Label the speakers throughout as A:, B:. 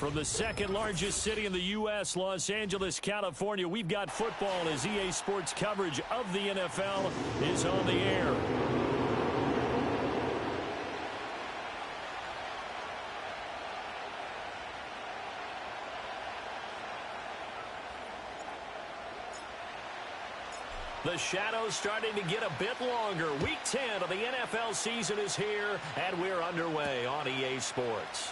A: From the second largest city in the U.S., Los Angeles, California, we've got football as EA Sports coverage of the NFL is on the air. The shadow's starting to get a bit longer. Week 10 of the NFL season is here, and we're underway on EA Sports.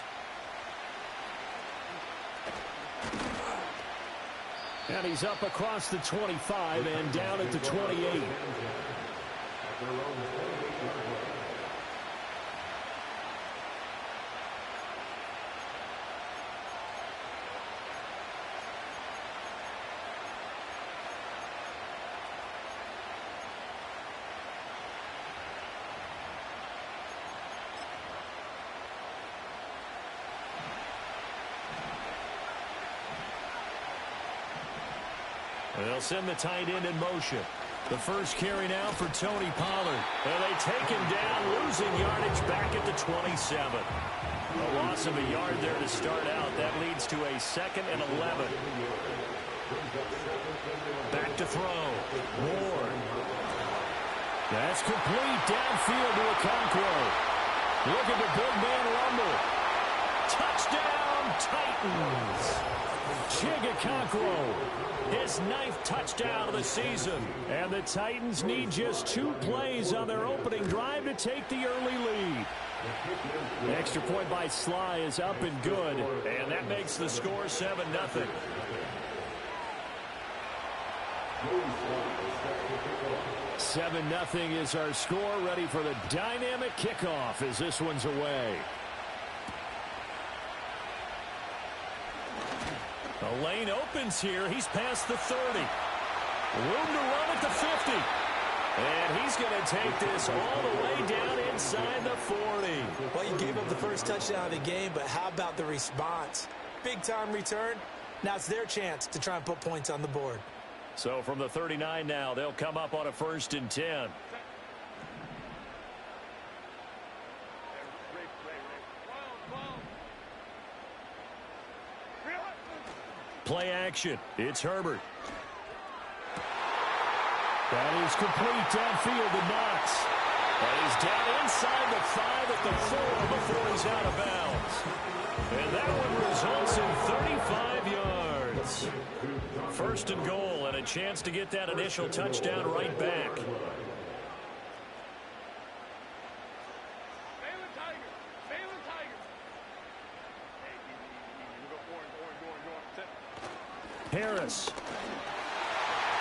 A: And he's up across the 25 and down at the 28. They'll send the tight end in motion. The first carry now for Tony Pollard. And they take him down, losing yardage back at the 27. A loss of a yard there to start out. That leads to a 2nd and 11. Back to throw. Ward. That's complete downfield to Okonkwo. Look at the big man rumble. Touchdown, Titans. Okonkwo, his 9th touchdown of the season. And the Titans need just 2 plays on their opening drive to take the early lead. The extra point by Sly is up and good. And that makes the score 7-0. 7-0 is our score. Ready for the dynamic kickoff as this one's away. The lane opens here. He's past the 30. Room to run at the 50. And he's going to take this all the way down inside the 40.
B: Well, you gave up the first touchdown of the game, but how about the response? Big-time return. Now it's their chance to try and put points on the board.
A: So from the 39 now, they'll come up on a 1st and 10. Play action. It's Herbert. That is complete downfield to Knox. And he's down inside the 5 at the 4 before he's out of bounds. And that one results in 35 yards. 1st and goal and a chance to get that initial touchdown right back. Harris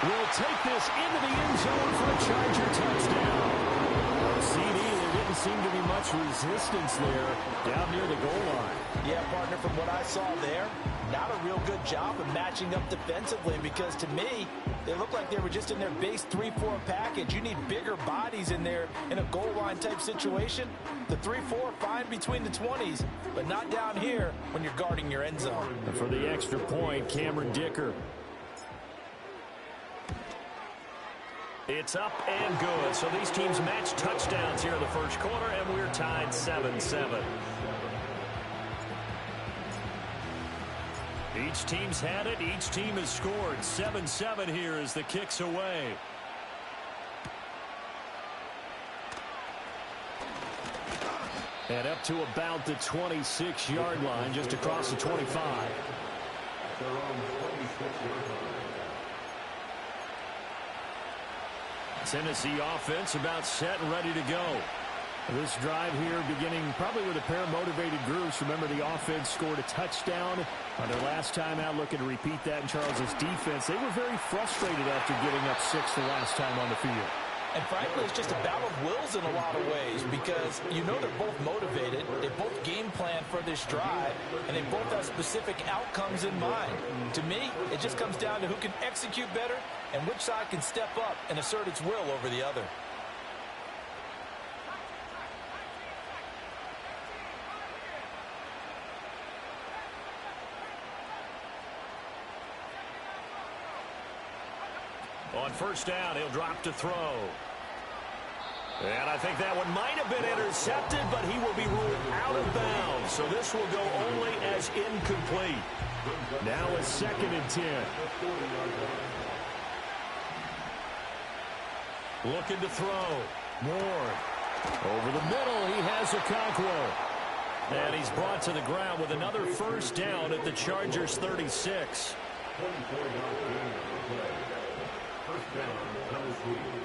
A: will take this into the end zone for a Charger touchdown. CD, there didn't seem to be much resistance there down near the goal line.
B: Yeah, partner, from what I saw there, not a real good job of matching up defensively because to me, they looked like they were just in their base 3-4 package. You need bigger bodies in there in a goal line type situation. The 3-4 fine between the 20s, but not down here when you're guarding your end zone.
A: And for the extra point, Cameron Dicker. It's up and good. So these teams match touchdowns here in the first quarter, and we're tied 7-7. Each team's had it. Each team has scored. 7-7 here as the kick's away. And up to about the 26-yard line, just across the 25. Tennessee offense about set and ready to go. This drive here beginning probably with a pair of motivated groups. Remember, the offense scored a touchdown on their last time out. Looking to repeat that in Charles's defense. They were very frustrated after giving up 6 the last time on the field.
B: And frankly, it's just a battle of wills in a lot of ways because you know they're both motivated. They both game plan for this drive, and they both have specific outcomes in mind. To me, it just comes down to who can execute better and which side can step up and assert its will over the other.
A: On first down, he'll drop to throw. And I think that one might have been intercepted, but he will be ruled out of bounds. So this will go only as incomplete. Now a 2nd and 10. Looking to throw. Moore. Over the middle, he has Okonkwo. And he's brought to the ground with another first down at the Chargers' 36.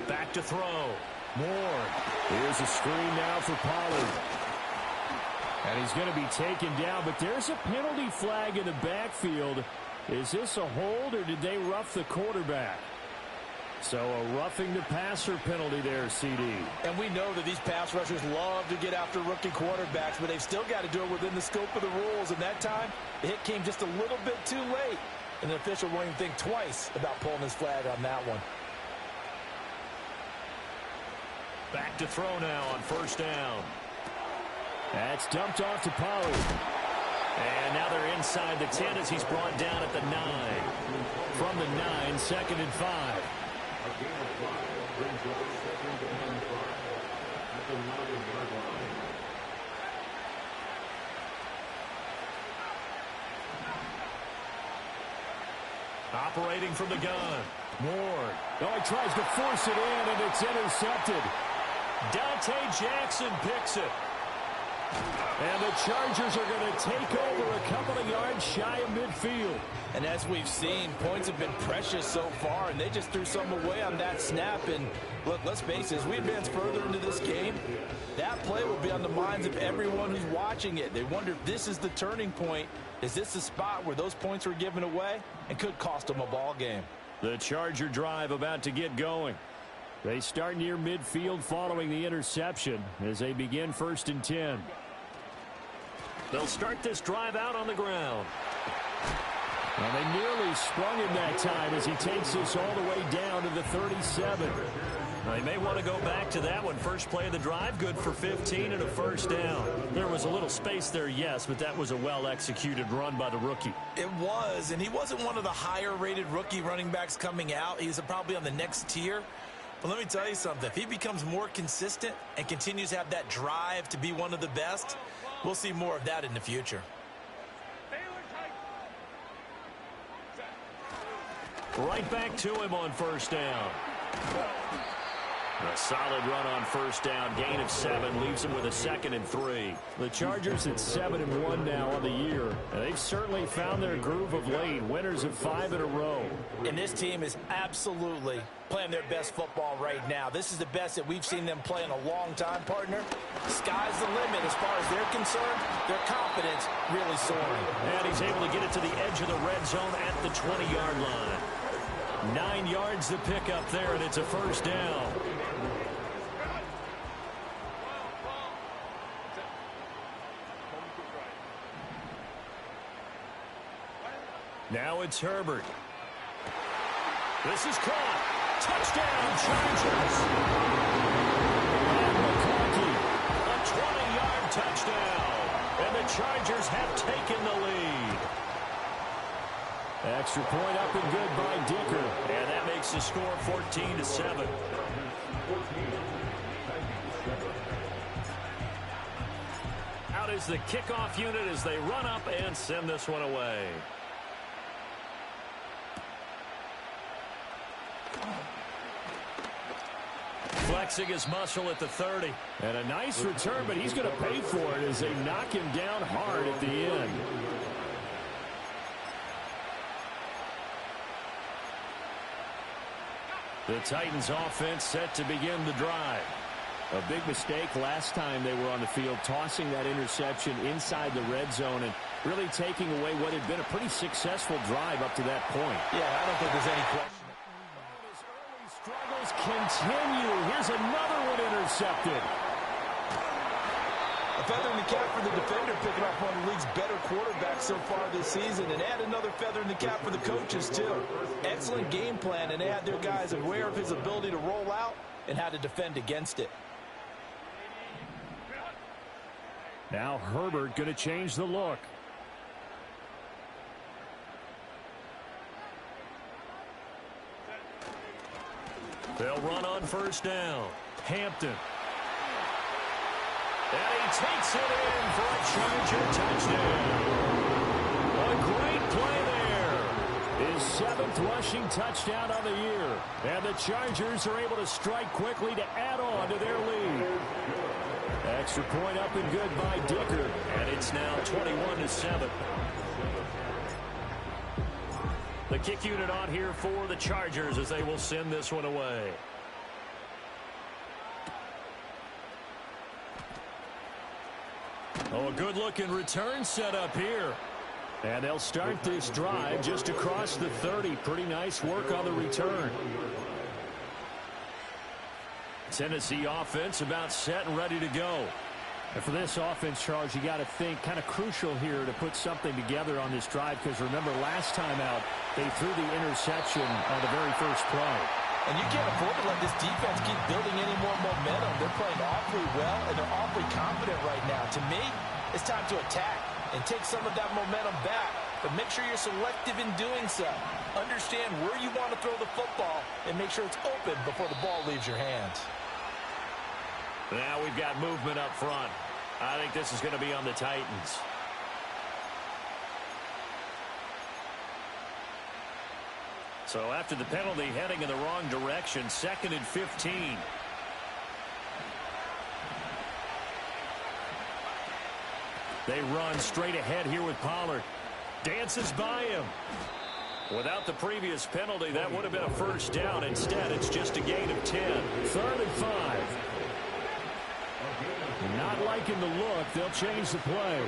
A: Back to throw. Moore. Here's a screen now for Pollard. And he's going to be taken down, but there's a penalty flag in the backfield. Is this a hold, or did they rough the quarterback? So a roughing the passer penalty there, CD.
B: And we know that these pass rushers love to get after rookie quarterbacks, but they've still got to do it within the scope of the rules. And that time, the hit came just a little bit too late. And the official won't even think twice about pulling his flag on that one.
A: Back to throw now on first down. That's dumped off to Pollard. And now they're inside the 10 as he's brought down at the 9. From the 9, 2nd and 5. Operating from the gun. Moore. Oh, he tries to force it in, and it's intercepted. Dante Jackson picks it. And the Chargers are going to take over a couple of yards shy of midfield.
B: And as we've seen, points have been precious so far, and they just threw some away on that snap. And look, let's face it, as we advance further into this game, that play will be on the minds of everyone who's watching it. They wonder if this is the turning point. Is this the spot where those points were given away and could cost them a ball game?
A: The Charger drive about to get going. They start near midfield following the interception as they begin 1st and 10. They'll start this drive out on the ground. Well, they nearly sprung him that time as he takes this all the way down to the 37. They may want to go back to that one. First play of the drive, good for 15 and a first down. There was a little space there, yes, but that was a well-executed run by the rookie.
B: It was, and he wasn't one of the higher-rated rookie running backs coming out. He's probably on the next tier. But let me tell you something. If he becomes more consistent and continues to have that drive to be one of the best, we'll see more of that in the future.
A: Right back to him on first down. A solid run on first down. Gain of 7 leaves him with a 2nd and 3. The Chargers at 7-1 now on the year. And they've certainly found their groove of late. Winners of 5 in a row.
B: And this team is absolutely playing their best football right now. This is the best that we've seen them play in a long time, partner. Sky's the limit as far as they're concerned. Their confidence really soaring.
A: And he's able to get it to the edge of the red zone at the 20-yard line. 9 yards to pick up there, and it's a first down. Now it's Herbert. This is caught. Touchdown, Chargers. And McConkey, a 20-yard touchdown. And the Chargers have taken the lead. Extra point up and good by Dicker. And that makes the score 14-7. Out is the kickoff unit as they run up and send this one away. Flexing his muscle at the 30. And a nice return, but he's going to pay for it as they knock him down hard at the end. The Titans offense set to begin the drive. A big mistake last time they were on the field, tossing that interception inside the red zone and really taking away what had been a pretty successful drive up to that point.
B: Yeah, I don't think there's any question.
A: Struggles continue. Here's another one intercepted.
B: A feather in the cap for the defender, picking off one of the league's better quarterbacks so far this season, and add another feather in the cap for the coaches, too. Excellent game plan, and they had their guys aware of his ability to roll out and how to defend against it.
A: Now Herbert going to change the look. They'll run on first down. Hampton And he takes it in for a Charger touchdown. A great play there. His 7th rushing touchdown on the year. And the Chargers are able to strike quickly to add on to their lead. Extra point up and good by Dicker. And it's now 21-7. The kick unit on here for the Chargers as they will send this one away. Oh, a good-looking return set up here. And they'll start this drive just across the 30. Pretty nice work on the return. Tennessee offense about set and ready to go. And for this offense, Charles, you got to think kind of crucial here to put something together on this drive, because remember last time out they threw the interception on the very first play.
B: And you can't afford to let this defense keep building any more momentum. They're playing awfully well, and they're awfully confident right now. To me, it's time to attack and take some of that momentum back. But make sure you're selective in doing so. Understand where you want to throw the football and make sure it's open before the ball leaves your hands.
A: Now we've got movement up front. I think this is going to be on the Titans. So after the penalty, heading in the wrong direction, 2nd and 15. They run straight ahead here with Pollard. Dances by him. Without the previous penalty, that would have been a first down. Instead, it's just a gain of 10. 3rd and 5. Not liking the look. They'll change the play.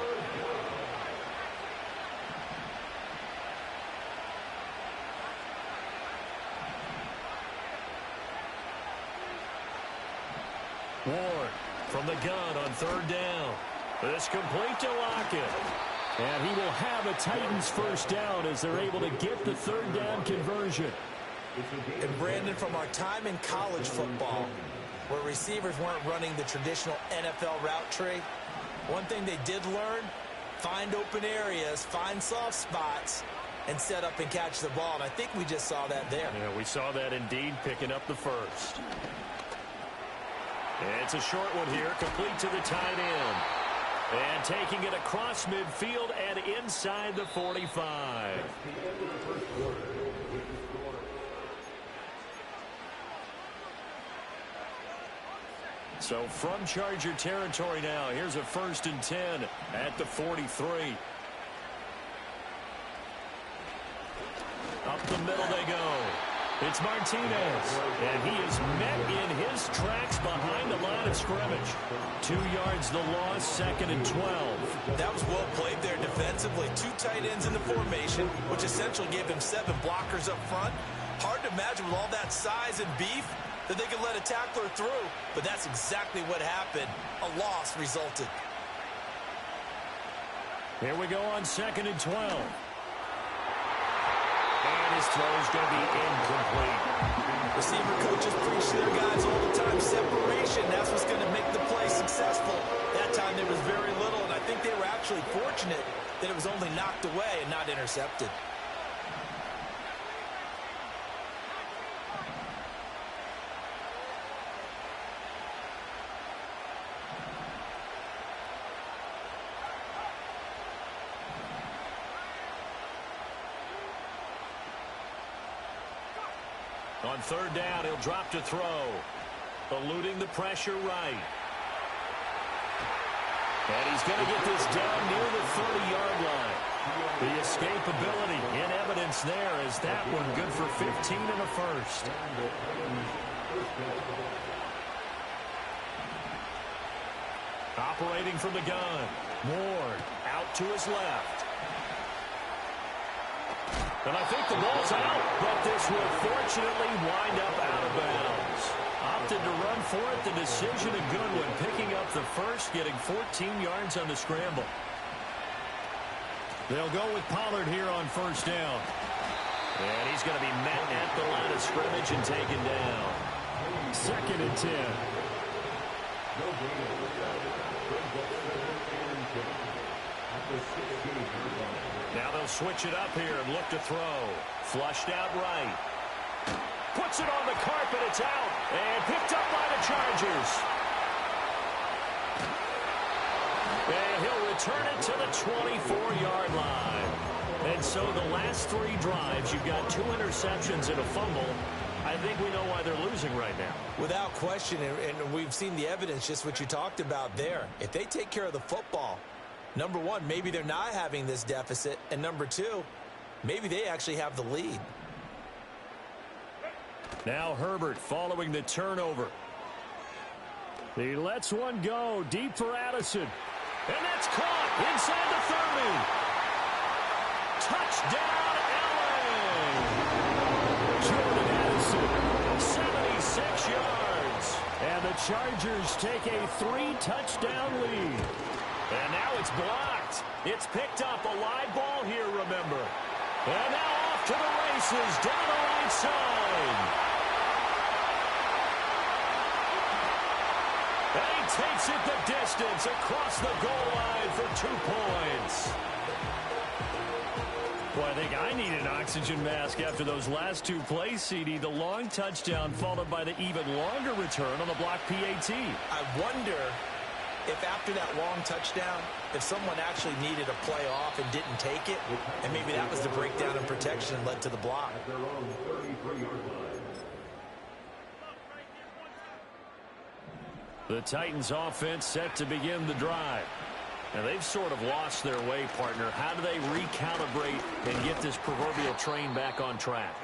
A: Ward from the gun on 3rd down. This complete to Lockett. And he will have a Titans first down as they're able to get the 3rd down conversion.
B: And Brandon, from our time in college football, where receivers weren't running the traditional NFL route tree, one thing they did learn, find open areas, find soft spots, and set up and catch the ball. And I think we just saw that there.
A: Yeah, we saw that indeed, picking up the first. And it's a short one here, complete to the tight end. And taking it across midfield and inside the 45. So from Charger territory now, here's a 1st and 10 at the 43. Up the middle they go. It's Martinez, and he is met in his tracks behind the line of scrimmage. 2 yards the loss, 2nd and 12.
B: That was well played there defensively. 2 tight ends in the formation, which essentially gave him 7 blockers up front. Hard to imagine with all that size and beef that they could let a tackler through, but that's exactly what happened. A loss resulted.
A: Here we go on 2nd and 12. And his throw is going to be incomplete.
B: Receiver coaches preach to their guys all the time. Separation, that's what's going to make the play successful. That time there was very little, and I think they were actually fortunate that it was only knocked away and not intercepted.
A: On 3rd down, he'll drop to throw. Eluding the pressure right. And he's going to get this down near the 30-yard line. The escapability in evidence there as that one good for 15 and a first. Operating from the gun. Ward out to his left. And I think the ball's out, but this will fortunately wind up out of bounds. Opted to run for it. The decision a good one, picking up the first, getting 14 yards on the scramble. They'll go with Pollard here on 1st down. And he's going to be met at the line of scrimmage and taken down. 2nd and 10. Now they'll switch it up here and look to throw. Flushed out right. Puts it on the carpet. It's out. And picked up by the Chargers. And he'll return it to the 24-yard line. And so the last 3 drives, you've got 2 interceptions and a fumble. I think we know why they're losing right now.
B: Without question, and we've seen the evidence, just what you talked about there. If they take care of the football, number one, maybe they're not having this deficit. And number two, maybe they actually have the lead.
A: Now Herbert following the turnover. He lets one go deep for Addison. And that's caught inside the 30. Touchdown, Allen. Jordan Addison, 76 yards. And the Chargers take a 3-touchdown lead. And now it's blocked. It's picked up. A live ball here, remember. And now off to the races down the right side. And he takes it the distance across the goal line for 2 points. Well, I think I need an oxygen mask after those last 2 plays, CD. The long touchdown followed by the even longer return on the block PAT.
B: I wonder if after that long touchdown, if someone actually needed a play off and didn't take it, and maybe that was the breakdown in protection and led to the block.
A: The Titans offense set to begin the drive. And they've sort of lost their way, partner. How do they recalibrate and get this proverbial train back on track?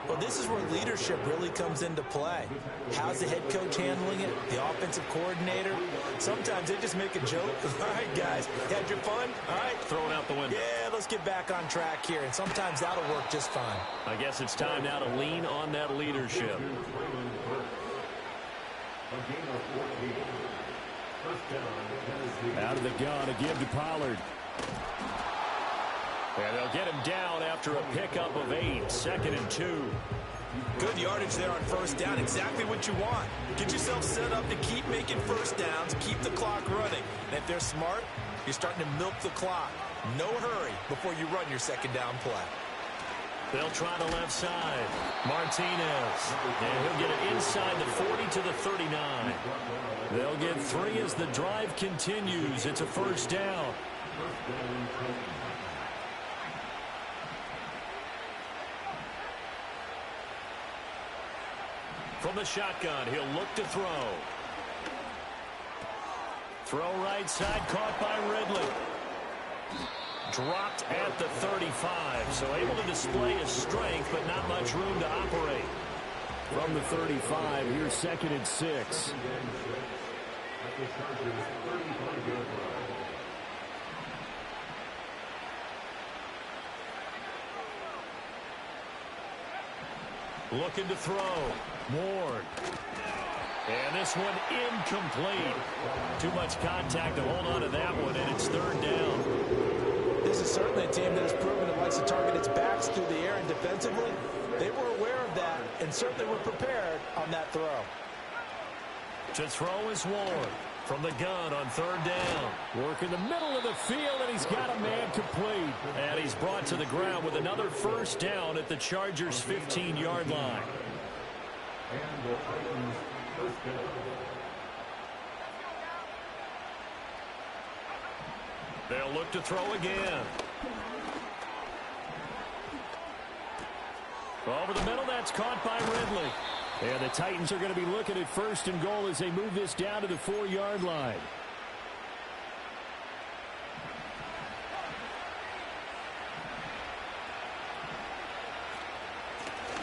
B: Well, this is where leadership really comes into play. How's the head coach handling it? The offensive coordinator? Sometimes they just make a joke. All right, guys, had your fun? All right.
A: Throw it out the window.
B: Yeah, let's get back on track here. And sometimes that'll work just fine.
A: I guess it's time now to lean on that leadership. Out of the gun, a give to Pollard. And they'll get him down after a pickup of 8, 2nd and 2.
B: Good yardage there on first down. Exactly what you want. Get yourself set up to keep making first downs, keep the clock running. And if they're smart, you're starting to milk the clock. No hurry before you run your second down play.
A: They'll try the left side. Martinez. And he'll get it inside the 40 to the 39. They'll get 3 as the drive continues. It's a first down. From the shotgun, he'll look to throw. Throw right side, caught by Ridley. Dropped at the 35, so able to display his strength, but not much room to operate. From the 35, here's 2nd and 6. Looking to throw. Ward. And this one incomplete. Too much contact to hold on to that one, and it's 3rd down.
B: This is certainly a team that has proven it likes to target its backs through the air, and defensively, they were aware of that and certainly were prepared on that throw.
A: To throw is Ward from the gun on 3rd down. Work in the middle of the field, and he's got a man complete. And he's brought to the ground with another first down at the Chargers' 15-yard line. They'll look to throw again. Over the middle, that's caught by Ridley. And the Titans are going to be looking at 1st and goal as they move this down to the 4-yard line.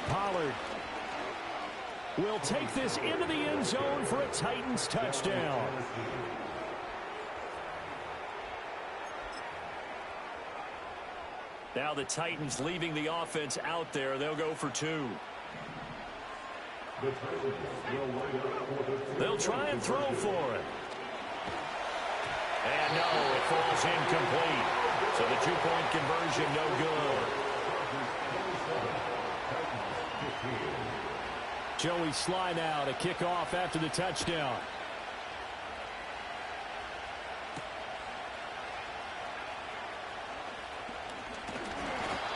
A: Pollard will take this into the end zone for a Titans touchdown. Now the Titans leaving the offense out there. They'll go for 2. They'll try and throw for it. And no, it falls incomplete. So the 2-point conversion no good. Joey Sly now to kick off after the touchdown.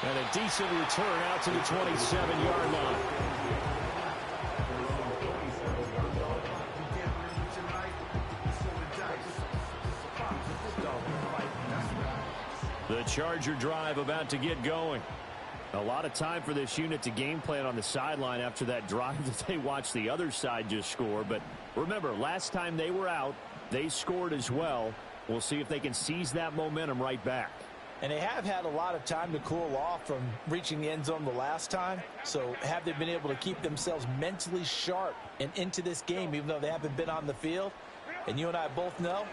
A: And a decent return out to the 27-yard line. Charger drive about to get going. A lot of time for this unit to game plan on the sideline after that drive that they watched the other side just score. But remember, last time they were out, they scored as well. We'll see if they can seize that momentum right back.
B: And they have had a lot of time to cool off from reaching the end zone the last time. So have they been able to keep themselves mentally sharp and into this game, even though they haven't been on the field? And you and I both know,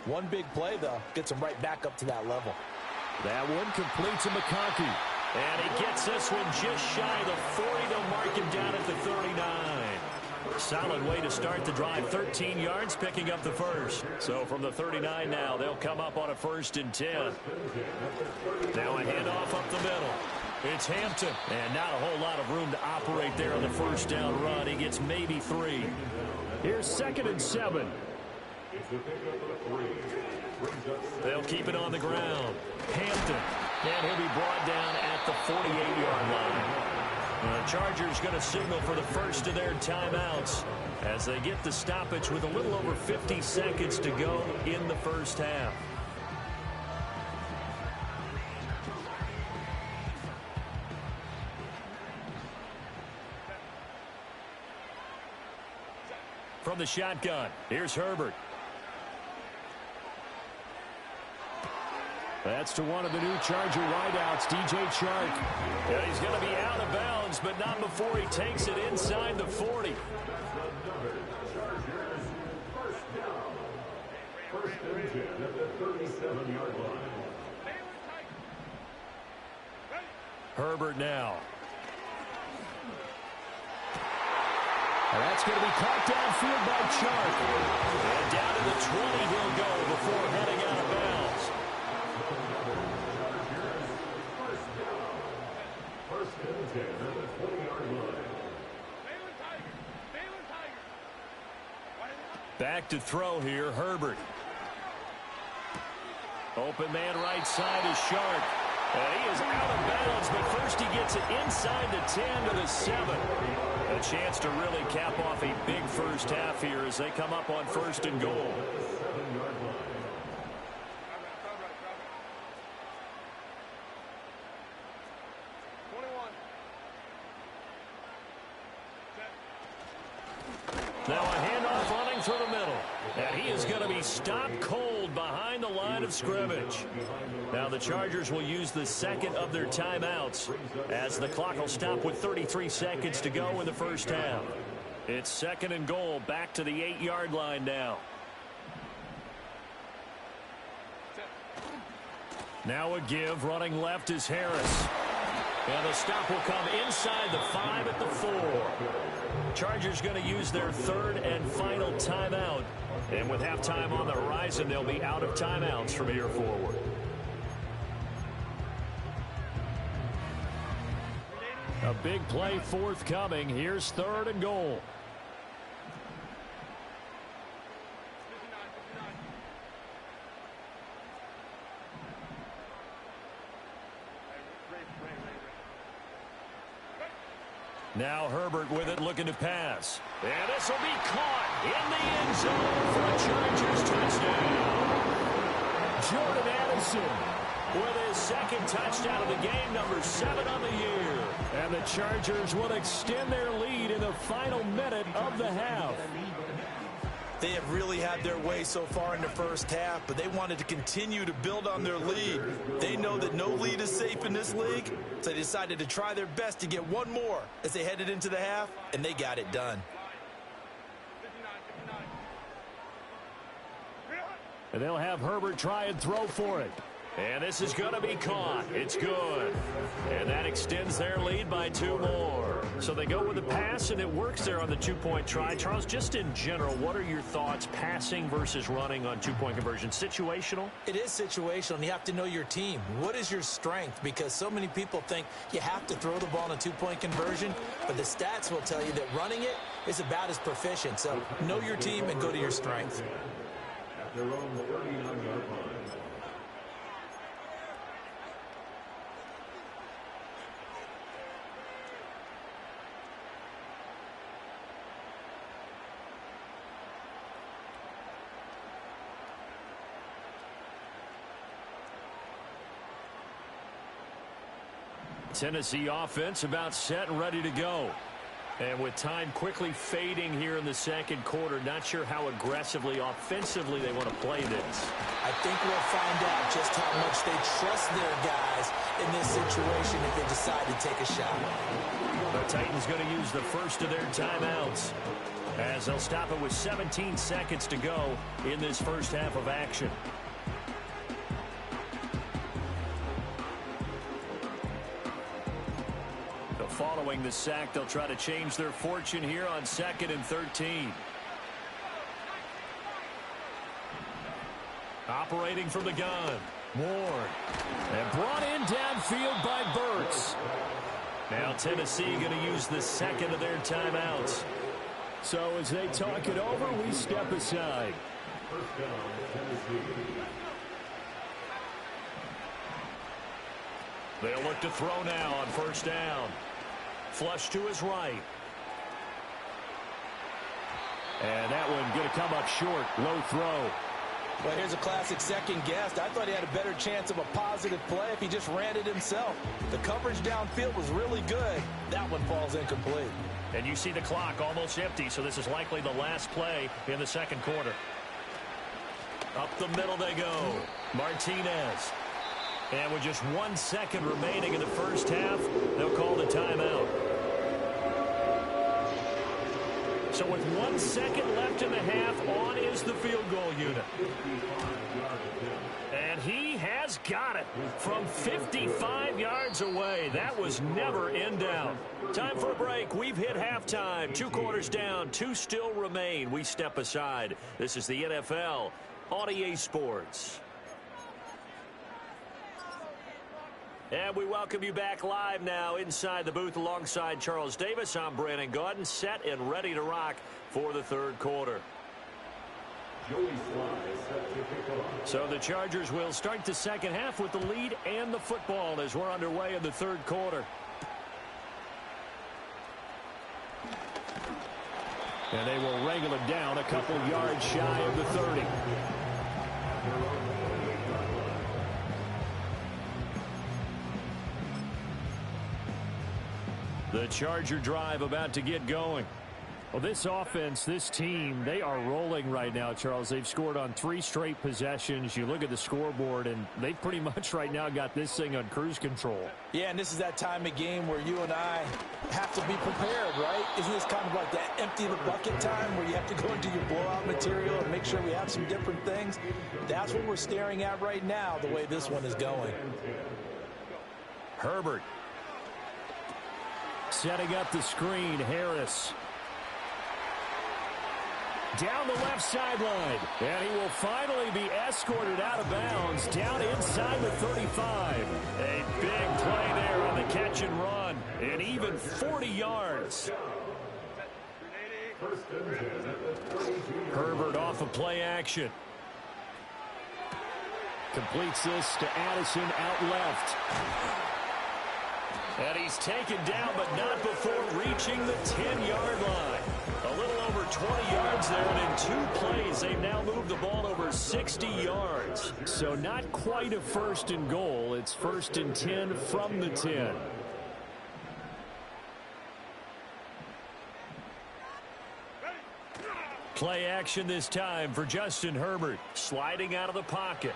B: one big play, though, gets them right back up to that level.
A: That one completes a McConkey. And he gets this one just shy of the 40. They'll mark him down at the 39. Solid way to start the drive. 13 yards, picking up the first. So from the 39 now, they'll come up on a 1st and 10. Now a handoff up the middle. It's Hampton. And not a whole lot of room to operate there on the first down run. He gets maybe 3. Here's 2nd and 7. They'll keep it on the ground. Hampton. And he'll be brought down at the 48-yard line. The Chargers going to signal for the first of their timeouts as they get the stoppage with a little over 50 seconds to go in the first half. From the shotgun, here's Herbert. That's to one of the new Charger wideouts, DJ Chark. And he's going to be out of bounds, but not before he takes it inside the 40. Herbert now. And that's going to be caught downfield by Chark. And down to the 20 he'll go before heading out of bounds. Back to throw here, Herbert. Open man right side is Shark. And he is out of bounds, but first he gets it inside the 10 to the 7. A chance to really cap off a big first half here as they come up on 1st and goal. Now a handoff running through the middle. And he is going to be stopped cold behind the line of scrimmage. Now the Chargers will use the second of their timeouts as the clock will stop with 33 seconds to go in the first half. It's 2nd and goal, back to the 8-yard line now. Now a give, running left is Harris. And the stop will come inside the 5 at the 4. Chargers going to use their 3rd and final timeout. And with halftime on the horizon, they'll be out of timeouts from here forward. A big play forthcoming. Here's 3rd and goal. Now Herbert with it, looking to pass. And this will be caught in the end zone for a Chargers touchdown. Jordan Addison with his 2nd touchdown of the game, number 7 on the year. And the Chargers will extend their lead in the final minute of the half.
B: They have really had their way so far in the first half, but they wanted to continue to build on their lead. They know that no lead is safe in this league, so they decided to try their best to get one more as they headed into the half, and they got it done.
A: And they'll have Herbert try and throw for it. And this is going to be caught. It's good. And that extends their lead by 2 more. So they go with the pass, and it works there on the 2-point try. Charles, just in general, what are your thoughts passing versus running on 2-point conversion? Situational?
B: It is situational, and you have to know your team. What is your strength? Because so many people think you have to throw the ball in a 2-point conversion, but the stats will tell you that running it is about as proficient. So know your team and go to your strength.
C: At their own 39-yard line.
A: Tennessee offense about set and ready to go. And with time quickly fading here in the second quarter, not sure how aggressively, offensively they want to play this.
B: I think we'll find out just how much they trust their guys in this situation if they decide to take a shot.
A: The Titans going to use the first of their timeouts as they'll stop it with 17 seconds to go in this first half of action. Following the sack, they'll try to change their fortune here on 2nd and 13. Operating from the gun, Ward. And brought in downfield by Burks. Now Tennessee going to use the second of their timeouts. So as they talk it over, we step aside.
C: First down, Tennessee.
A: They'll look to throw now on first down. Flush to his right. And that one going to come up short. Low throw.
B: Well, here's a classic second guess. I thought he had a better chance of a positive play if he just ran it himself. The coverage downfield was really good. That one falls incomplete.
A: And you see the clock almost empty, so this is likely the last play in the second quarter. Up the middle they go. Martinez. And with just 1 second remaining in the first half, they'll call the timeout. So with 1 second left in the half, on is the field goal unit. And he has got it from 55 yards away. That was never in doubt. Time for a break. We've hit halftime. 2 quarters down, 2 still remain. We step aside. This is the NFL on EA Sports. And we welcome you back live now inside the booth alongside Charles Davis. I'm Brandon Gaudin, set and ready to rock for the third quarter. So the Chargers will start the second half with the lead and the football as we're underway in the third quarter. And they will wrangle it down a couple yards shy of the 30. The Charger drive about to get going. Well, this offense, this team, they are rolling right now, Charles. They've scored on 3 straight possessions. You look at the scoreboard, and they pretty much right now got this thing on cruise control.
B: Yeah, and this is that time of game where you and I have to be prepared, right? Isn't this kind of like that empty the bucket time where you have to go into your blowout material and make sure we have some different things? That's what we're staring at right now, the way this one is going.
A: Herbert. Setting up the screen, Harris. Down the left sideline. And he will finally be escorted out of bounds down inside the 35. A big play there on the catch and run. And even 40 yards. Herbert off of play action. Completes this to Addison out left. And he's taken down, but not before reaching the 10-yard line. A little over 20 yards there, and in 2 plays, they've now moved the ball over 60 yards. So not quite a first and goal. It's 1st and 10 from the 10. Play action this time for Justin Herbert, sliding out of the pocket.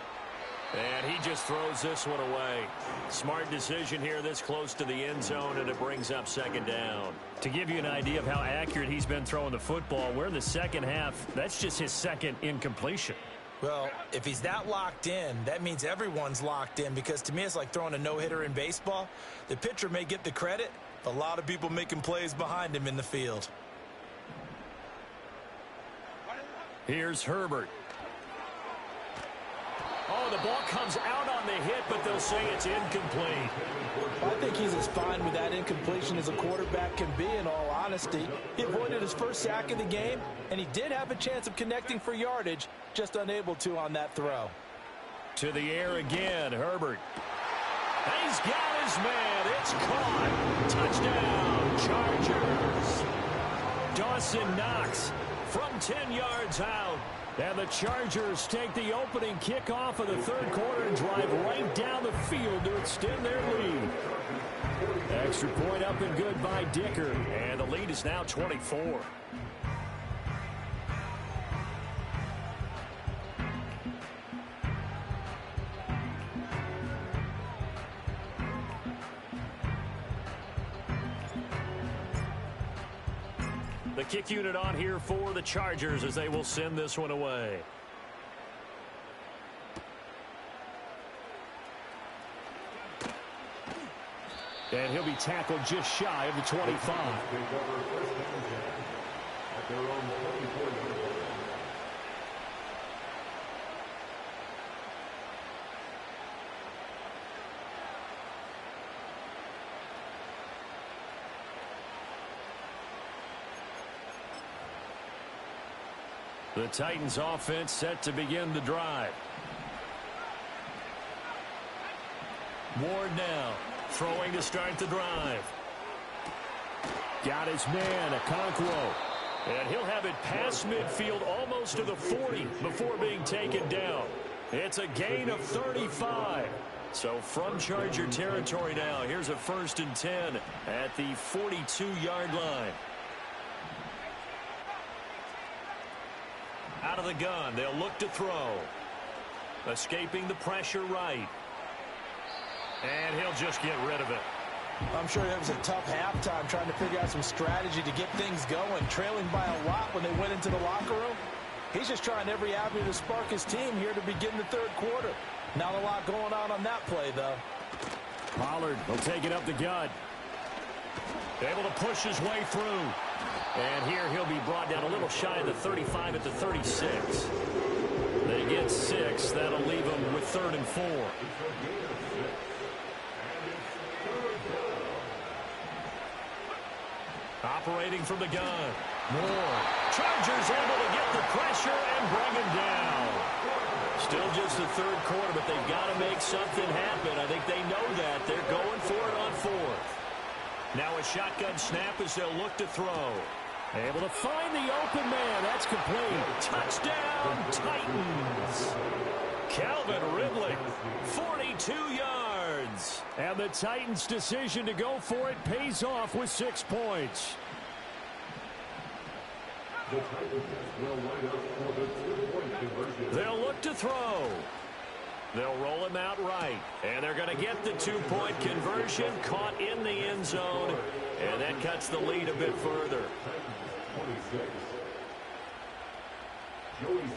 A: And he just throws this one away. Smart decision here this close to the end zone, and it brings up 2nd down. To give you an idea of how accurate he's been throwing the football, we're in the second half. That's just his 2nd incompletion.
B: Well, if he's that locked in, that means everyone's locked in, because to me it's like throwing a no-hitter in baseball. The pitcher may get the credit, but a lot of people making plays behind him in the field.
A: Here's Herbert. Oh, the ball comes out on the hit, but they'll say it's incomplete.
B: I think he's as fine with that incompletion as a quarterback can be, in all honesty. He avoided his first sack of the game, and he did have a chance of connecting for yardage, just unable to on that throw.
A: To the air again, Herbert. He's got his man. It's caught. Touchdown, Chargers. Dawson Knox from 10 yards out. And the Chargers take the opening kickoff of the third quarter and drive right down the field to extend their lead. Extra point up and good by Dicker.
D: And the lead is now 24. The kick unit on here for the Chargers as they will send this one away.
A: And he'll be tackled just shy of the 25.
D: The Titans offense set to begin the drive. Ward now throwing to start the drive.
A: Got his man, Okonkwo.
D: And he'll have it past midfield almost to the 40 before being taken down. It's a gain of 35. So from Charger territory now, here's a 1st and 10 at the 42-yard line. Out of the gun, they'll look to throw. Escaping the pressure right. And he'll just get rid of it.
B: I'm sure that was a tough halftime trying to figure out some strategy to get things going. Trailing by a lot when they went into the locker room. He's just trying every avenue to spark his team here to begin the third quarter. Not a lot going on that play, though.
A: Pollard will take it up the gut.
D: Able to push his way through. And here he'll be brought down a little shy of the 35 at the 36. They get 6. That'll leave them with 3rd and 4. Operating from the gun. Moore. Chargers able to get the pressure and bring him down. Still just the third quarter, but they've got to make something happen. I think they know that. They're going for it on 4th. Now a shotgun snap as they'll look to throw.
A: Able to find the open man. That's complete.
D: Touchdown, Titans. Calvin Ridley, 42 yards.
A: And the Titans' decision to go for it pays off with 6 points.
D: They'll look to throw. They'll roll him out right. And they're going to get the 2-point conversion. Caught in the end zone. And that cuts the lead a bit further.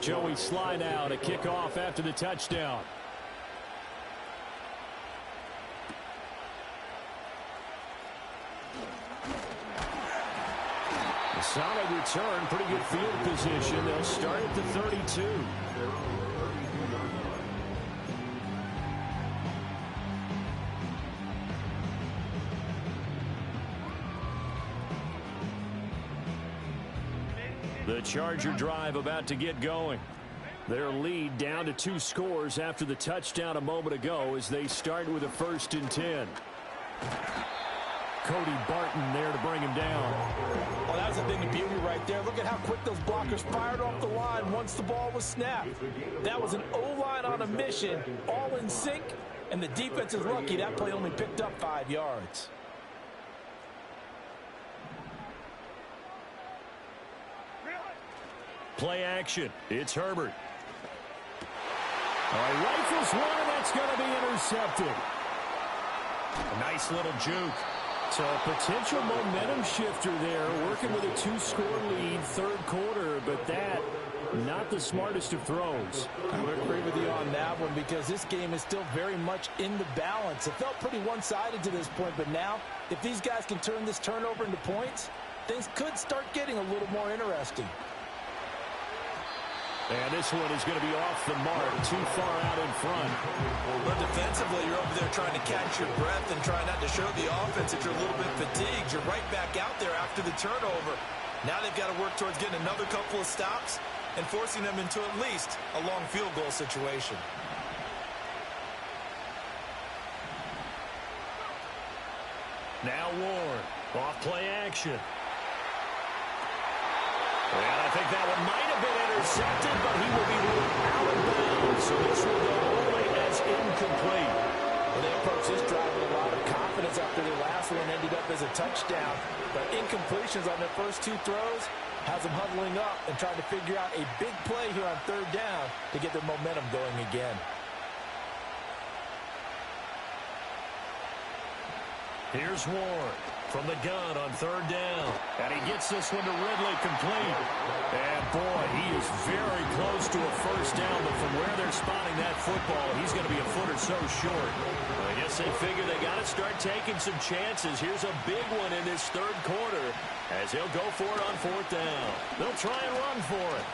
A: Joey Slye now to kick off after the touchdown. A solid return, pretty good field position. They'll start at the 32. The Charger drive about to get going. Their lead down to 2 scores after the touchdown a moment ago as they start with a 1st and 10. Cody Barton there to bring him down.
B: Well, that was a thing of beauty right there. Look at how quick those blockers fired off the line once the ball was snapped. That was an O-line on a mission, all in sync, and the defense is lucky that play only picked up 5 yards.
D: Play action. It's Herbert.
A: Rifles one, and that's going to be intercepted.
D: A nice little juke.
A: So a potential momentum shifter there, working with a 2-score lead, third quarter, but that, not the smartest of throws.
B: I would agree with you on that one because this game is still very much in the balance. It felt pretty one-sided to this point, but now, if these guys can turn this turnover into points, things could start getting a little more interesting.
A: And this one is going to be off the mark, too far out in front.
B: But defensively, you're over there trying to catch your breath and try not to show the offense that you're a little bit fatigued. You're right back out there after the turnover. Now they've got to work towards getting another couple of stops and forcing them into at least a long field goal situation.
D: Now Ward, off play action. And I think that one might have been intercepted, but he will be ruled out of bounds. So this will go only as incomplete.
B: Well, they approached this drive with a lot of confidence after their last one ended up as a touchdown. But incompletions on their first two throws has them huddling up and trying to figure out a big play here on third down to get their momentum going again.
D: Here's Ward from the gun on third down. And he gets this one to Ridley complete. And, boy, he is very close to a first down. But from where they're spotting that football, he's going to be a foot or so short. I guess they figure they got to start taking some chances. Here's a big one in this third quarter as he'll go for it on fourth down. They'll try and run for it.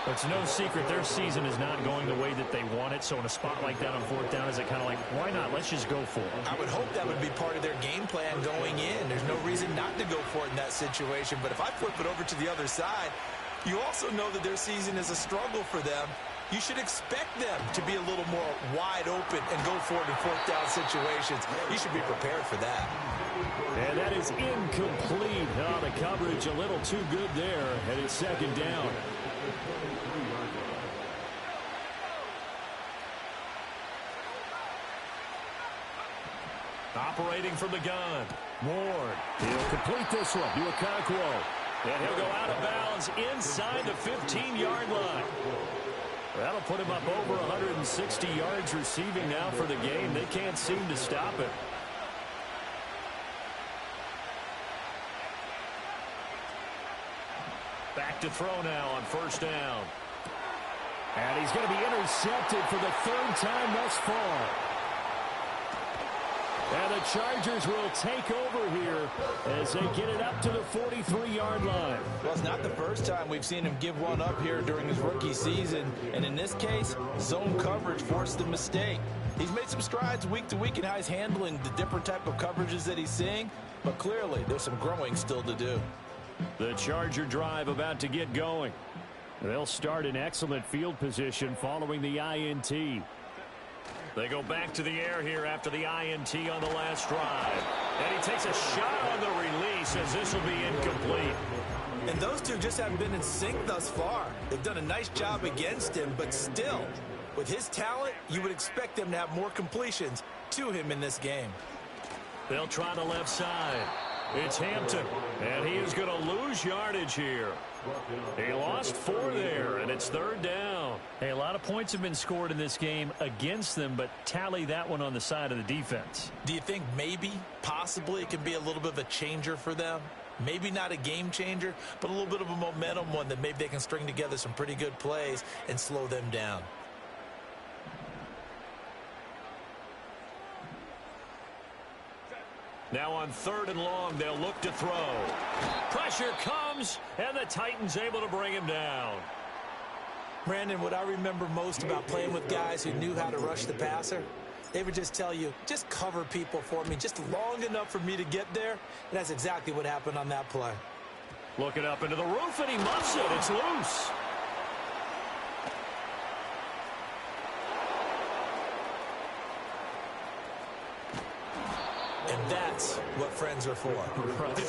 D: It's no secret their season is not going the way that they want it. So in a spot like that on fourth down, is it kind of like, why not? Let's just go for it.
B: I would hope that would be part of their game plan going in. There's no reason not to go for it in that situation. But if I flip it over to the other side, you also know that their season is a struggle for them. You should expect them to be a little more wide open and go for it in fourth down situations. You should be prepared for that.
D: And that is incomplete. Oh, the coverage a little too good there, and it's second down. Operating from the gun, Ward.
A: He'll complete this one to Okonkwo.
D: And he'll go out of bounds inside the 15-yard line. That'll put him up over 160 yards receiving now for the game. They can't seem to stop it. Back to throw now on first down.
A: And he's going to be intercepted for the third time thus far. And the Chargers will take over here as they get it up to the 43-yard line.
B: Well, it's not the first time we've seen him give one up here during his rookie season. And in this case, zone coverage forced the mistake. He's made some strides week to week in how he's handling the different type of coverages that he's seeing. But clearly, there's some growing still to do.
A: The Charger drive about to get going. They'll start in excellent field position following the INT.
D: They go back to the air here after the INT on the last drive. And he takes a shot on the release as this will be incomplete.
B: And those two just haven't been in sync thus far. They've done a nice job against him, but still, with his talent, you would expect them to have more completions to him in this game.
D: They'll try the left side. It's Hampton, and he is going to lose yardage here. He lost 4 there, and it's third down.
E: Hey, a lot of points have been scored in this game against them, but tally that one on the side of the defense.
B: Do you think maybe, possibly, it could be a little bit of a changer for them? Maybe not a game changer, but a little bit of a momentum one that maybe they can string together some pretty good plays and slow them down.
D: Now on third and long, they'll look to throw. Pressure comes, and the Titans able to bring him down.
B: Brandon, what I remember most about playing with guys who knew how to rush the passer, they would just tell you, just cover people for me, just long enough for me to get there. And that's exactly what happened on that play.
D: Looking up into the roof, and he muffs it. It's loose.
B: And that's what friends are for.
D: Right.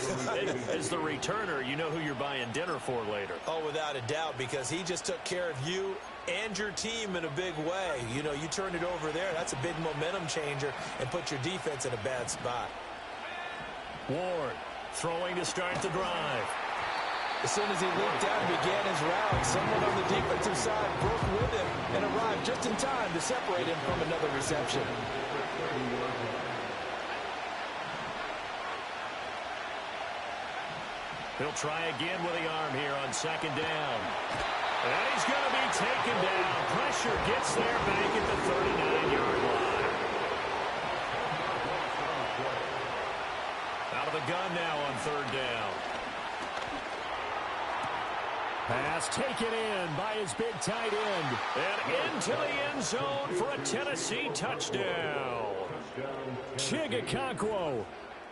D: As the returner, you know who you're buying dinner for later.
B: Oh, without a doubt, because he just took care of you and your team in a big way. You know, you turn it over there, that's a big momentum changer and put your defense in a bad spot.
D: Ward throwing to start the drive.
B: As soon as he leaped out and began his route, someone on the defensive side broke with him and arrived just in time to separate him from another reception.
D: He'll try again with the arm here on second down. And he's going to be taken down. Pressure gets there back at the 39-yard line. Out of the gun now on third down.
A: Pass taken in by his big tight end.
D: And into the end zone for a Tennessee touchdown.
A: Okonkwo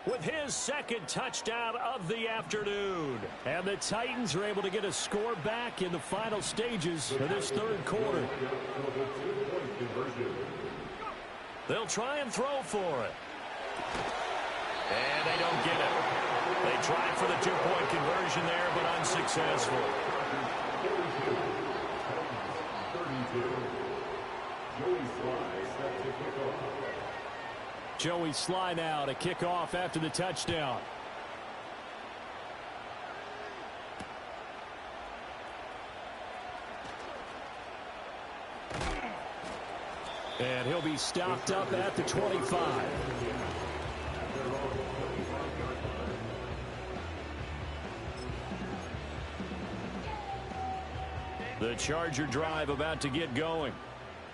D: with his second touchdown of the afternoon.
A: And the Titans are able to get a score back in the final stages of this third quarter.
D: They'll try and throw for it. And they don't get it. They tried for the two-point conversion there, but unsuccessful.
A: Joey Sly now to kick off after the touchdown. And he'll be stopped up at the 25.
E: The Charger drive about to get going.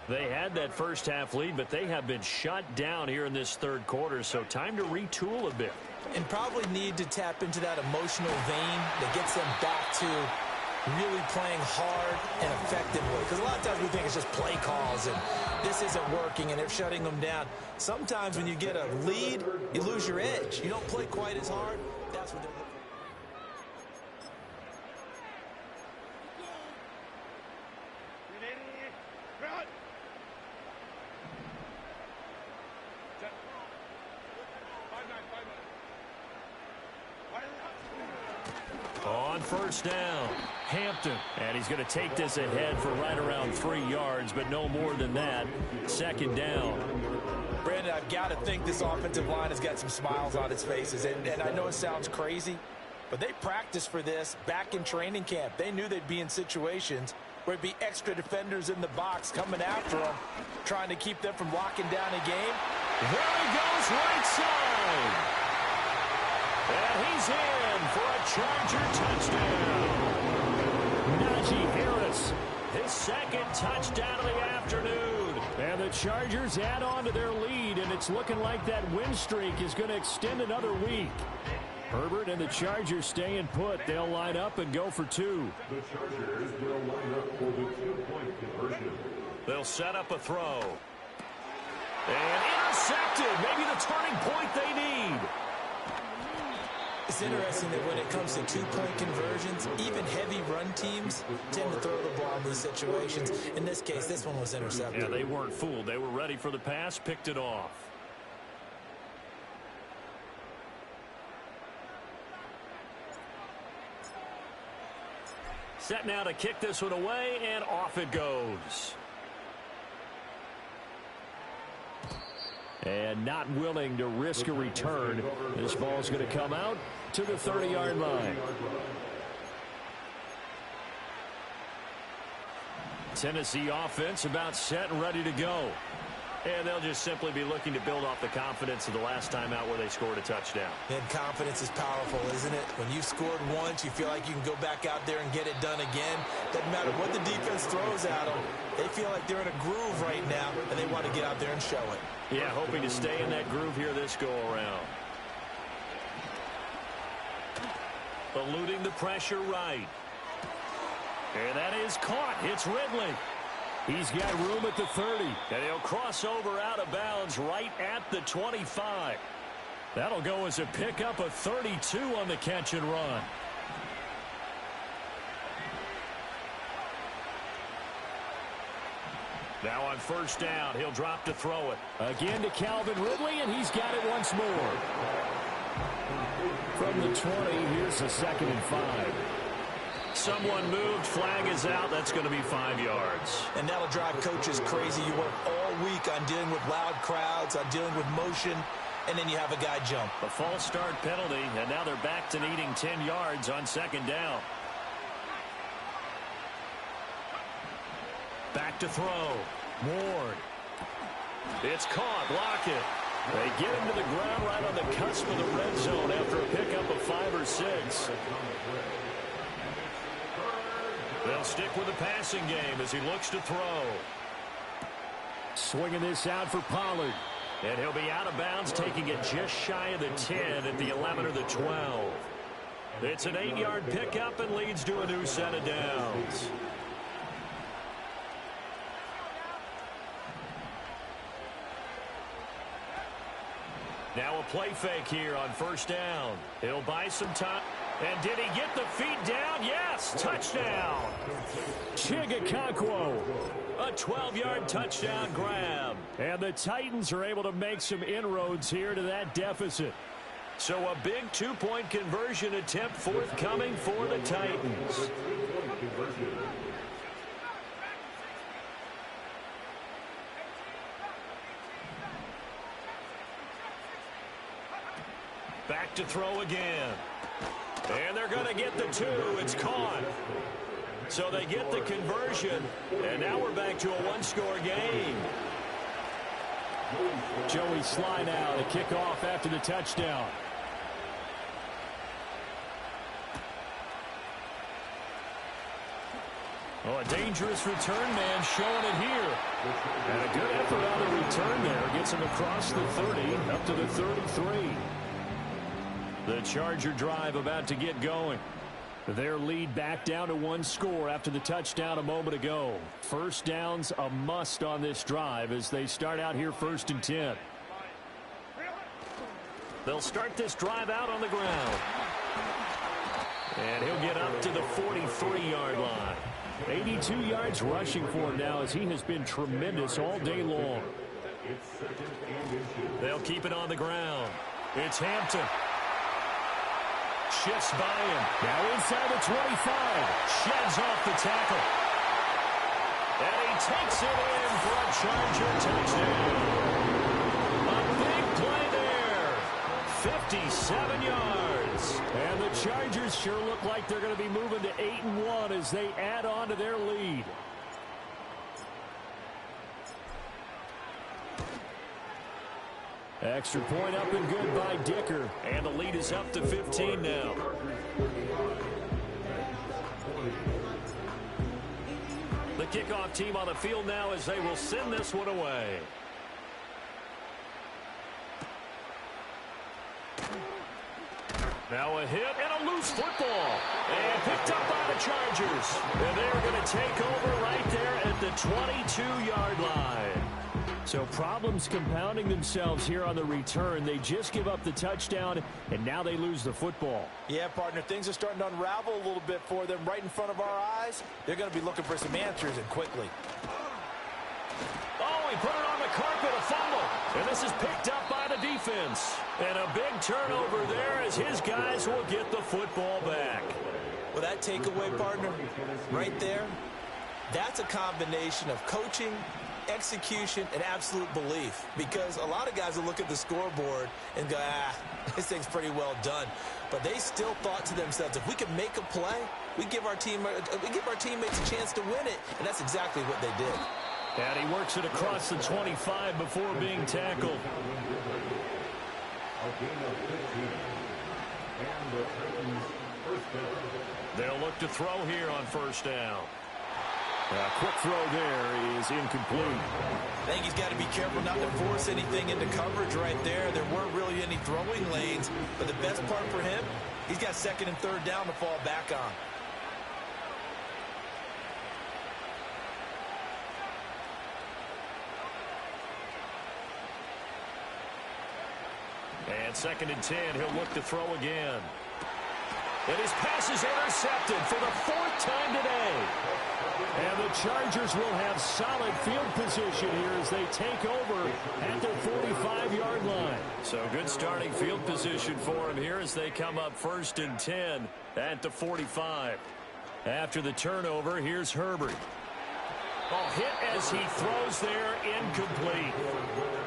E: They had that first half lead, but they have been shut down here in this third quarter, so time to retool a bit.
B: And probably need to tap into that emotional vein that gets them back to really playing hard and effectively. Because a lot of times we think it's just play calls and this isn't working and they're shutting them down. Sometimes when you get a lead, you lose your edge. You don't play quite as hard. That's what they're looking for.
E: On first down, Hampton. And he's going to take this ahead for right around 3 yards, but no more than that. Second down.
B: Brandon, I've got to think this offensive line has got some smiles on its faces. And I know it sounds crazy, but they practiced for this back in training camp. They knew they'd be in situations where it'd be extra defenders in the box coming after them, trying to keep them from locking down a game.
E: There he goes, right side. And he's in for a Charger touchdown.
A: Najee Harris,
E: His second touchdown of the afternoon.
A: and the Chargers add on to their lead, and it's looking like that win streak is going to extend another week. Herbert and the Chargers staying put. They'll line up and go for two.
C: The Chargers will line up for the two-point conversion.
E: They'll set up a throw. And intercepted. Maybe the turning point they need.
B: It's interesting that when it comes to two-point conversions, even heavy run teams tend to throw the ball in these situations. In this case, this one was intercepted.
E: Yeah, they weren't fooled. They were ready for the pass, picked it off. Set now to kick this one away, and off it goes.
A: And not willing to risk a return. This ball's going to come out to the 30-yard line.
E: Tennessee offense about set and ready to go. And they'll just simply be looking to build off the confidence of the last time out where they scored a touchdown.
B: And confidence is powerful, isn't it? When you've scored once, you feel like you can go back out there and get it done again. Doesn't matter what the defense throws at them. They feel like they're in a groove right now, and they want to get out there and show it.
E: Yeah, hoping to stay in that groove here this go-around. Eluding the pressure right. And that is caught. It's Ridley.
A: He's got room at the 30.
E: And he'll cross over out of bounds right at the 25.
A: That'll go as a pickup of 32 on the catch and run.
E: Now on first down, he'll drop to throw it.
A: Again to Calvin Ridley, and he's got it once more. From the 20, here's a 2nd and 5.
E: Someone moved, flag is out. That's going to be 5 yards.
B: And that'll drive coaches crazy. You work all week on dealing with loud crowds, on dealing with motion, and then you have a guy jump.
E: A false start penalty, and now they're back to needing 10 yards on second down. Back to throw. Ward. It's caught. Block it. They get him to the ground right on the cusp of the red zone after a pickup of 5 or 6. They'll stick with the passing game as he looks to throw.
A: Swinging this out for Pollard.
E: And he'll be out of bounds, taking it just shy of the 10 at the 11 or the 12. It's an 8-yard pickup and leads to a new set of downs. Now a play fake here on first down. He'll buy some time. And did he get the feet down? Yes, touchdown.
A: Chigakonkwo.
E: A 12-yard touchdown grab.
A: And the Titans are able to make some inroads here to that deficit.
E: So a big two-point conversion attempt forthcoming for the
D: Back to throw again. And they're going to get the 2. It's caught. So they get the conversion, and now we're back to a one-score game.
A: Joey Sly now to kick off after the touchdown.
D: Oh, a dangerous return man showing it here. And a good effort on the return there. Gets him across the 30, up to the 33. The Charger drive about to get going.
A: Their lead back down to 1 score after the touchdown a moment ago. First down's a must on this drive as they start out here 1st and 10.
D: They'll start this drive out on the ground. And he'll get up to the 43-yard line.
A: 82 yards rushing for him now as he has been tremendous all day long.
D: They'll keep it on the ground. It's Hampton. Shifts by him.
A: Now inside the 25.
D: Sheds off the tackle. And he takes it in for a Charger touchdown. A big play there. 57 yards.
A: And the Chargers sure look like they're going to be moving to 8-1 as they add on to their lead. Extra point up and good by Dicker.
D: And the lead is up to 15 now. The kickoff team on the field now as they will send this one away. Now a hit and a loose football. And picked up by the Chargers. And they're going to take over right there at the 22-yard line.
A: So problems compounding themselves here on the return. They just give up the touchdown, and now they lose the football.
B: Yeah, partner, things are starting to unravel a little bit for them right in front of our eyes. They're going to be looking for some answers, and quickly.
D: Oh, he put it on the carpet, a fumble. And this is picked up by the defense. And a big turnover there as his guys will get the football back.
B: Well, that takeaway, partner, right there, that's a combination of coaching, execution, and absolute belief, because a lot of guys will look at the scoreboard and go, this thing's pretty well done, but they still thought to themselves, if we can make a play, we give our teammates a chance to win it, and that's exactly what they did.
D: And he works it across the 25 before being tackled. They'll look to throw here on first down.
A: A quick throw there is incomplete.
B: I think he's got to be careful not to force anything into coverage right there. There weren't really any throwing lanes, but the best part for him, he's got 2nd and 3rd down to fall back on.
D: And 2nd and 10, he'll look to throw again. And his pass is intercepted for the 4th time today.
A: And the Chargers will have solid field position here as they take over at their 45-yard line.
D: So good starting field position for him here as they come up 1st and 10 at the 45. After the turnover, here's Herbert. Oh, hit as he throws there, incomplete.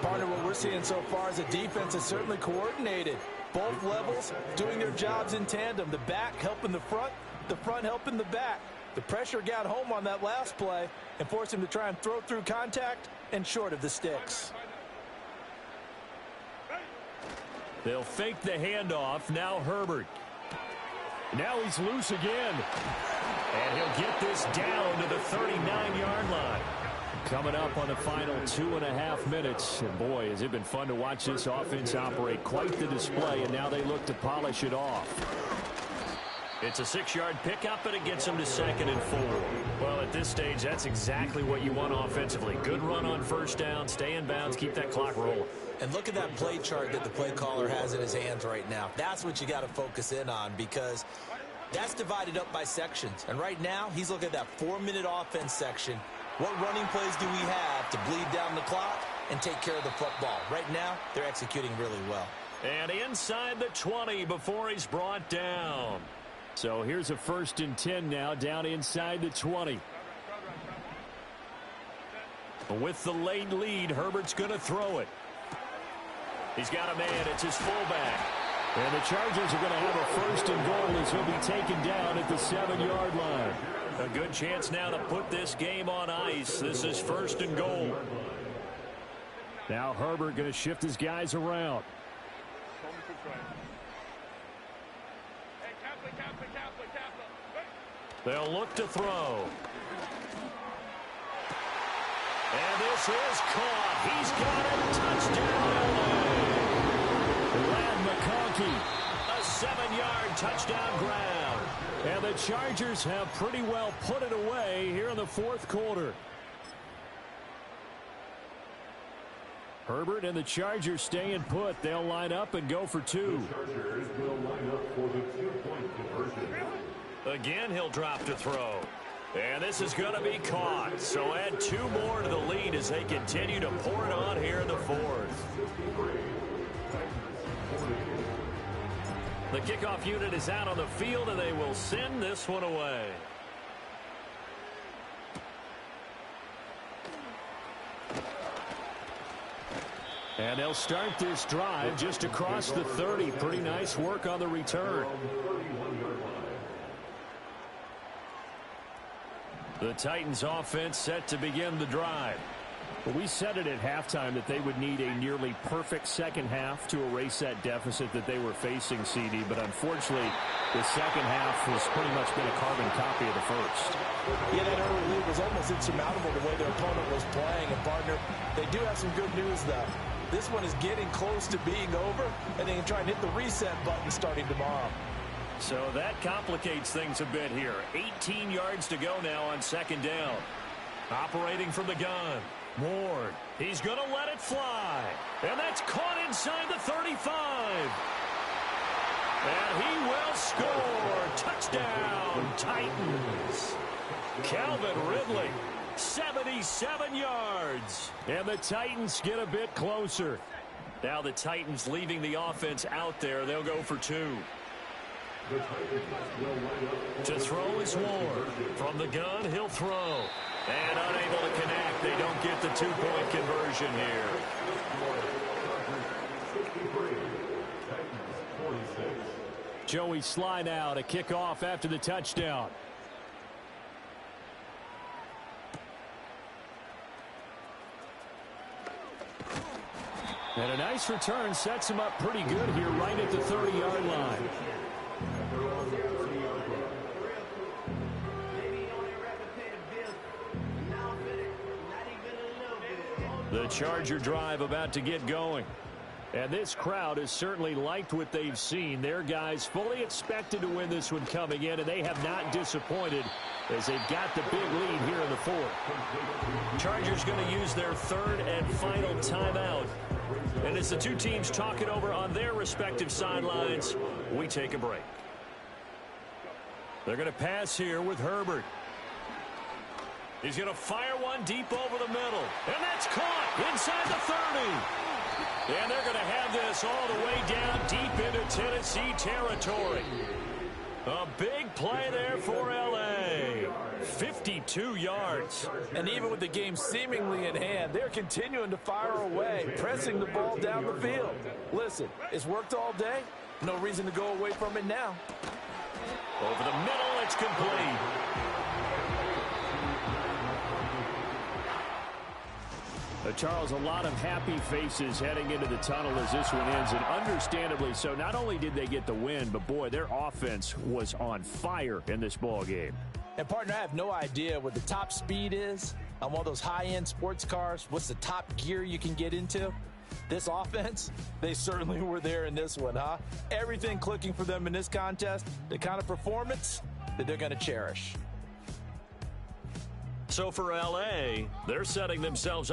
B: Partner, what we're seeing so far is the defense is certainly coordinated. Both levels doing their jobs in tandem. The back helping the front helping the back. The pressure got home on that last play and forced him to try and throw through contact and short of the sticks.
A: They'll fake the handoff. Now Herbert. Now he's loose again.
D: And he'll get this down to the 39-yard line.
A: Coming up on the final 2.5 minutes. And boy, has it been fun to watch this offense operate. Quite the display, and now they look to polish it off.
D: It's a 6-yard pickup, and it gets them to 2nd and 4. Well, at this stage, that's exactly what you want offensively. Good run on first down, stay in bounds, keep that clock rolling.
B: And look at that play chart that the play caller has in his hands right now. That's what you got to focus in on, because that's divided up by sections. And right now, he's looking at that 4-minute offense section. What running plays do we have to bleed down the clock and take care of the football? Right now, they're executing really well.
D: And inside the 20 before he's brought down.
A: So here's a 1st and 10 now, down inside the 20.
D: With the late lead, Herbert's going to throw it. He's got a man. It's his fullback.
A: And the Chargers are going to have a first and goal as he'll be taken down at the 7-yard line.
D: A good chance now to put this game on ice. This is first and goal.
A: Now Herbert going to shift his guys around.
D: They'll look to throw. And this is caught. He's got it. Touchdown, LA.
A: Lad McConkey.
D: A 7-yard touchdown grab.
A: And the Chargers have pretty well put it away here in the fourth quarter. Herbert and the Chargers staying put. They'll line up and go for two.
C: The Chargers will line up for the 2-point conversion.
D: Again, he'll drop to throw. And this is going to be caught. So add 2 more to the lead as they continue to pour it on here in the fourth. The kickoff unit is out on the field, and they will send this one away.
A: And they'll start this drive just across the 30. Pretty nice work on the return.
D: The Titans offense set to begin the drive.
A: Well, we said it at halftime that they would need a nearly perfect second half to erase that deficit that they were facing, CD. But unfortunately, the second half has pretty much been a carbon copy of the first.
B: Yeah, that early lead was almost insurmountable the way their opponent was playing. And, partner, they do have some good news, though. This one is getting close to being over, and they can try and hit the reset button starting tomorrow.
D: So that complicates things a bit here. 18 yards to go now on second down. Operating from the gun. Ward. He's going to let it fly. And that's caught inside the 35. And he will score. Touchdown, Titans. Calvin Ridley, 77 yards.
A: And the Titans get a bit closer.
D: Now the Titans leaving the offense out there. They'll go for 2. To throw is Ward. From the gun, he'll throw. And unable to connect. They don't get the 2-point conversion here.
A: Joey slide out, a kickoff after the touchdown. And a nice return sets him up pretty good here right at the 30-yard line.
D: The Charger drive about to get going.
A: And this crowd has certainly liked what they've seen. Their guys fully expected to win this one coming in, and they have not disappointed as they've got the big lead here in the fourth.
D: Chargers going to use their third and final timeout. And as the two teams talk it over on their respective sidelines, we take a break. They're going to pass here with Herbert. He's going to fire one deep over the middle. And that's caught inside the 30. And they're going to have this all the way down deep into Tennessee territory. A big play there for L.A. 52 yards.
B: And even with the game seemingly in hand, they're continuing to fire away, pressing the ball down the field. Listen, it's worked all day. No reason to go away from it now.
D: Over the middle, it's complete.
A: Charles, a lot of happy faces heading into the tunnel as this one ends, and understandably so. Not only did they get the win, but boy, their offense was on fire in this ball game.
B: And partner, I have no idea what the top speed is on one of those high-end sports cars. What's the top gear you can get into? This offense, they certainly were there in this one, huh? Everything clicking for them in this contest, the kind of performance that they're going to cherish.
D: So for L.A., they're setting themselves